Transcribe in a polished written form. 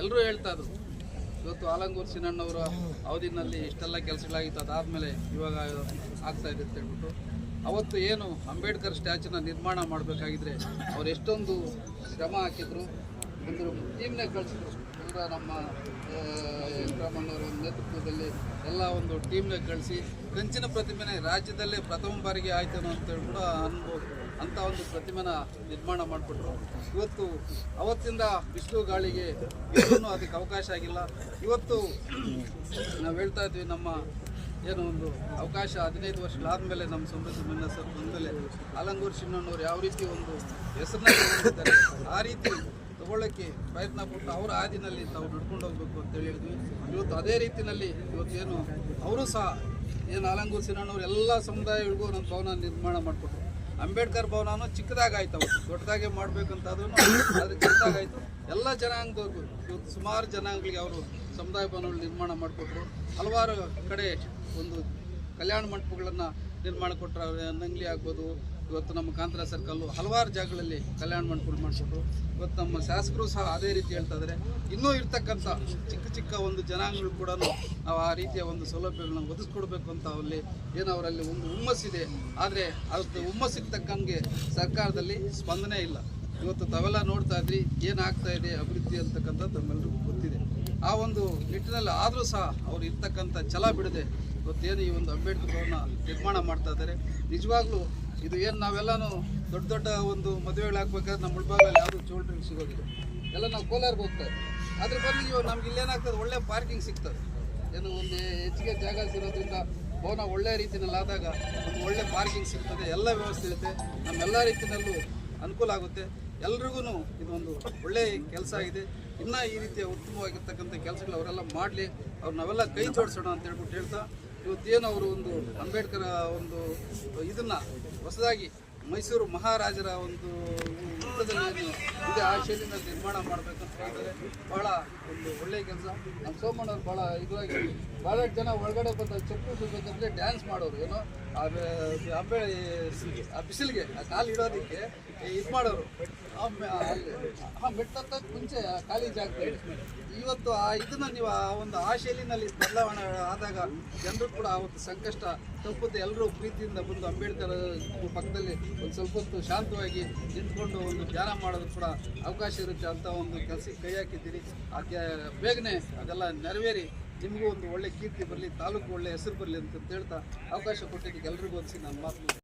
ಎಲ್ಲರೂ ಹೇಳ್ತಾ ಇದ್ರು ಇವತ್ತು ಆಲಂಗೂರು ಸಿನಣ್ಣವರ ಅವಧಿನಲ್ಲಿ ಇಷ್ಟೆಲ್ಲ ಕೆಲಸಗಳಾಗಿತ್ತು, ಅದಾದಮೇಲೆ ಇವಾಗ ಆಗ್ತಾ ಇದೆ ಅಂತ ಹೇಳ್ಬಿಟ್ಟು ಅವತ್ತು ಏನು ಅಂಬೇಡ್ಕರ್ ಸ್ಟ್ಯಾಚ್ಯೂನ ನಿರ್ಮಾಣ ಮಾಡಬೇಕಾಗಿದ್ರೆ ಅವ್ರು ಎಷ್ಟೊಂದು ಶ್ರಮ ಹಾಕಿದ್ರು, ಒಂದು ಟೀಮ್ನೇ ಕಳಿಸಿದ್ರು. ಈಗ ನಮ್ಮ ವೆಂಕಟರಮಣ್ಣವರ ನೇತೃತ್ವದಲ್ಲಿ ಎಲ್ಲ ಒಂದು ಟೀಮ್ನೇ ಕಳಿಸಿ ಕಂಚಿನ ಪ್ರತಿಮೆನೇ ರಾಜ್ಯದಲ್ಲೇ ಪ್ರಥಮ ಬಾರಿಗೆ ಆಯ್ತು ಅಂತೇಳಿ ಕೂಡ ಅನ್ಬೋದು. ಅಂಥ ಒಂದು ಪ್ರತಿಮೆನ ನಿರ್ಮಾಣ ಮಾಡಿಕೊಟ್ರು. ಇವತ್ತು ಅವತ್ತಿಂದ ಬಿಸಿಲು ಗಾಳಿಗೆ ಇನ್ನೂ ಅದಕ್ಕೆ ಅವಕಾಶ ಆಗಿಲ್ಲ. ಇವತ್ತು ನಾವು ಹೇಳ್ತಾ ಇದ್ವಿ, ನಮ್ಮ ಏನು ಒಂದು ಅವಕಾಶ 15 ವರ್ಷಗಳಾದಮೇಲೆ ನಮ್ಮ ಸಮೃದ್ಧಿ ಮನ್ನ ಸರ್ ಬಂದಮೇಲೆ ಆಲಂಗೂರು ಶಿವಣ್ಣನವರು ಯಾವ ರೀತಿ ಒಂದು ಹೆಸರನ್ನ ತಗೊಂಡಿದ್ದಾರೆ ಆ ರೀತಿ ತಗೊಳ್ಳೋಕ್ಕೆ ಪ್ರಯತ್ನ ಪಟ್ಟು ಅವರ ಹಾದಿನಲ್ಲಿ ತಾವು ನಡ್ಕೊಂಡು ಹೋಗ್ಬೇಕು ಅಂತ ಹೇಳಿದ್ವಿ. ಇವತ್ತು ಅದೇ ರೀತಿಯಲ್ಲಿ ಇವತ್ತೇನು ಅವರು ಸಹ ಏನು ಆಲಂಗೂರು ಸಿನಣ್ಣವ್ರು ಎಲ್ಲ ಸಮುದಾಯಗಳಿಗೂ ಒಂದು ಭವನ ನಿರ್ಮಾಣ ಮಾಡಿಕೊಟ್ರು. ಅಂಬೇಡ್ಕರ್ ಭವನನೂ ಚಿಕ್ಕದಾಗಾಯ್ತು, ಅವತ್ತು ದೊಡ್ಡದಾಗೆ ಮಾಡಬೇಕಂತಾದ್ರೂ ಅದು ಚಿಕ್ಕದಾಗಾಯಿತು. ಎಲ್ಲ ಜನಾಂಗದವ್ರಿಗೂ ಇವತ್ತು ಸುಮಾರು ಜನಾಂಗಗಳಿಗೆ ಅವರು ಸಮುದಾಯ ಭವನಗಳು ನಿರ್ಮಾಣ ಮಾಡಿಕೊಟ್ರು. ಹಲವಾರು ಕಡೆ ಒಂದು ಕಲ್ಯಾಣ ಮಂಟಪಗಳನ್ನು ನಿರ್ಮಾಣ ಕೊಟ್ಟರು. ನಂಗ್ಲಿ ಆಗ್ಬೋದು, ಇವತ್ತು ನಮ್ಮ ಕಾಂತರ ಸರ್ಕಲ್ಲು ಹಲವಾರು ಜಾಗಗಳಲ್ಲಿ ಕಲ್ಯಾಣ ಮಂಟಪಗಳು ಮಾಡಿಕೊಟ್ರು. ಇವತ್ತು ನಮ್ಮ ಶಾಸಕರು ಸಹ ಅದೇ ರೀತಿ ಹೇಳ್ತಾ ಇದ್ದಾರೆ. ಇನ್ನೂ ಇರ್ತಕ್ಕಂಥ ಚಿಕ್ಕ ಚಿಕ್ಕ ಒಂದು ಜನಾಂಗಗಳು ಕೂಡ ನಾವು ಆ ರೀತಿಯ ಒಂದು ಸೌಲಭ್ಯಗಳನ್ನ ಒದಗಿಸ್ಕೊಡ್ಬೇಕು ಅಂತ ಅಲ್ಲಿ ಏನು ಅವರಲ್ಲಿ ಒಂದು ಹುಮ್ಮಸ್ಸಿದೆ. ಆದರೆ ಅದು ಹುಮ್ಮಸ್ಸಿಗೆ ತಕ್ಕಂಗೆ ಸರ್ಕಾರದಲ್ಲಿ ಸ್ಪಂದನೆ ಇಲ್ಲ. ಇವತ್ತು ತಾವೆಲ್ಲ ನೋಡ್ತಾ ಇದ್ರಿ ಏನಾಗ್ತಾ ಇದೆ ಅಭಿವೃದ್ಧಿ ಅಂತಕ್ಕಂಥದ್ದು ನಮ್ಮೆಲ್ಲರಿಗೂ ಗೊತ್ತಿದೆ. ಆ ಒಂದು ನಿಟ್ಟಿನಲ್ಲಿ ಆದರೂ ಸಹ ಅವ್ರು ಇರ್ತಕ್ಕಂಥ ಛಲ ಬಿಡದೆ ಇವತ್ತೇನು ಈ ಒಂದು ಅಂಬೇಡ್ಕರ್ ಭವನ ನಿರ್ಮಾಣ ಮಾಡ್ತಾ ಇದ್ದಾರೆ. ನಿಜವಾಗ್ಲೂ ಇದು ಏನು ನಾವೆಲ್ಲನೂ ದೊಡ್ಡ ದೊಡ್ಡ ಒಂದು ಮದುವೆಗಳಾಗಬೇಕಾದ್ರೆ ನಮ್ಮ ಮುಳ್ಬಾಗಲ್ಲಿ ಯಾವುದೂ ಚೋಲ್ಟ್ರಿಗೆ ಸಿಗೋದಿಲ್ಲ, ಎಲ್ಲ ನಾವು ಕೋಲಾರ್ಗೆ ಹೋಗ್ತಾ ಇದ್ದೀವಿ. ಅದ್ರ ಬದಲಿಗೆ ಇವಾಗ ನಮ್ಗೆ ಇಲ್ಲೇನಾಗ್ತದೆ, ಒಳ್ಳೆ ಪಾರ್ಕಿಂಗ್ ಸಿಗ್ತದೆ. ಏನು ಒಂದು ಹೆಚ್ಚಿಗೆ ಜಾಗ ಸಿಗೋದ್ರಿಂದ ಭವನ ಒಳ್ಳೆ ರೀತಿಯಲ್ಲಿ ಆದಾಗ ಒಂದು ಒಳ್ಳೆ ಪಾರ್ಕಿಂಗ್ ಸಿಗ್ತದೆ, ಎಲ್ಲ ವ್ಯವಸ್ಥೆ ಇರುತ್ತೆ, ನಮ್ಮೆಲ್ಲ ರೀತಿಯಲ್ಲೂ ಅನುಕೂಲ ಆಗುತ್ತೆ. ಎಲ್ರಿಗೂ ಇದೊಂದು ಒಳ್ಳೆಯ ಕೆಲಸ ಆಗಿದೆ. ಇನ್ನೂ ಈ ರೀತಿಯ ಉತ್ತಮವಾಗಿರ್ತಕ್ಕಂಥ ಕೆಲಸಗಳು ಅವರೆಲ್ಲ ಮಾಡಲಿ, ಅವ್ರು ನಾವೆಲ್ಲ ಕೈ ಜೋಡಿಸೋಣ ಅಂತ ಹೇಳ್ಬಿಟ್ಟು ಹೇಳ್ತಾ ಇವತ್ತೇನು ಅವರು ಒಂದು ಅಂಬೇಡ್ಕರ್ ಒಂದು ಇದನ್ನು ಹೊಸದಾಗಿ ಮೈಸೂರು ಮಹಾರಾಜರ ಒಂದು ವೃತ್ತದಲ್ಲಿ ಇದೆ ಆ ಶೈಲಿನ ನಿರ್ಮಾಣ ಮಾಡಬೇಕಂತ ಹೇಳಿದರೆ ಭಾಳ ಒಂದು ಒಳ್ಳೆಯ ಕೆಲಸ. ನಮ್ಮ ಸೋಮಣ್ಣವ್ರು ಭಾಳ ಇದಾಗಿ ಭಾಳಷ್ಟು ಜನ ಒಳಗಡೆ ಬಂದ ಚಪ್ಪು ಬಿಡಬೇಕಂದ್ರೆ ಡ್ಯಾನ್ಸ್ ಮಾಡೋರು, ಏನೋ ಆ ಬಿಸಿಲಿಗೆ ಆ ಕಾಲು ಇಡೋದಕ್ಕೆ ಇದು ಮಾಡೋರು. ಮೆಟ್ಟತ್ತಕ್ಕೆ ಮುಂಚೆ ಖಾಲಿ ಜಾಗದಲ್ಲಿ ಇವತ್ತು ಆ ಇದನ್ನು ನೀವು ಆ ಶೈಲಿನಲ್ಲಿ ಬದಲಾವಣೆ ಆದಾಗ ಜನರು ಕೂಡ ಆ ಒಂದು ಸಂಕಷ್ಟ ತಪ್ಪುತ್ತೆ. ಎಲ್ಲರೂ ಪ್ರೀತಿಯಿಂದ ಬಂದು ಅಂಬೇಡ್ಕರ್ ಪಕ್ಕದಲ್ಲಿ ಒಂದು ಸ್ವಲ್ಪ ಹೊತ್ತು ಶಾಂತವಾಗಿ ನಿಂತ್ಕೊಂಡು ಒಂದು ಧ್ಯಾನ ಮಾಡೋದು ಕೂಡ ಅವಕಾಶ ಇರುತ್ತೆ ಅಂತ ಒಂದು ಕೆಲಸಕ್ಕೆ ಕೈ ಹಾಕಿದ್ದೀರಿ. ಬೇಗನೆ ಅದೆಲ್ಲ ನೆರವೇರಿ ನಿಮಗೂ ಒಂದು ಒಳ್ಳೆ ಕೀರ್ತಿ ಬರಲಿ, ತಾಲೂಕು ಒಳ್ಳೆ ಹೆಸರು ಬರಲಿ ಅಂತ ಹೇಳ್ತಾ ಅವಕಾಶ ಕೊಟ್ಟಿದ್ದಕ್ಕೆ ಎಲ್ರಿಗೂ ಅನಿಸಿ ನಾನು ಮಾತು